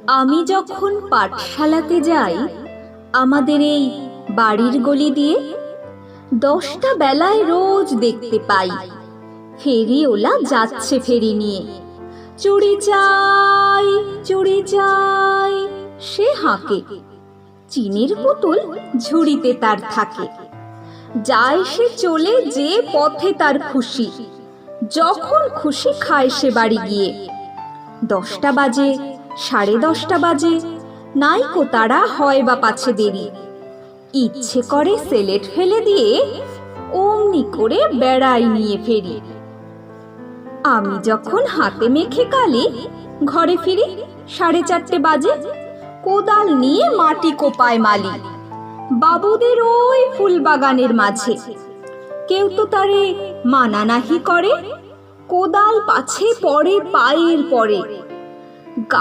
আমি যখন পাঠশালাতে যাই আমাদের এই বাড়ির গলি দিয়ে, 10টা বেলায় রোজ দেখতে পাই ফেরিওয়ালা যাচ্ছে ফেরি নিয়ে। চুড়ি চাই চুড়ি চাই সে হাঁকে, চিনির পুতুল ঝুড়িতে তার থাকে। যায় সে চলে যে পথে তার খুশি, যখন খুশি খায় সে বাড়ি গিয়ে। 10টা বাজে, 10:30 বাজে, নাইকো তারা হয় বা পাছে দেরি। ইচ্ছে করে সেলেট ফেলে দিয়ে অমনি করে বেড়াই নিয়ে ফেরি। আমি যখন হাতে মেখে কালি ঘরে ফিরি 4:30 বাজে, কোদাল নিয়ে মাটি কোপায় মালি বাবুদের ওই ফুল বাগানের মাঝে। কেউ তো তারে মানা নাহি করে, কোদাল পাছে পড়ে পায়ের পরে।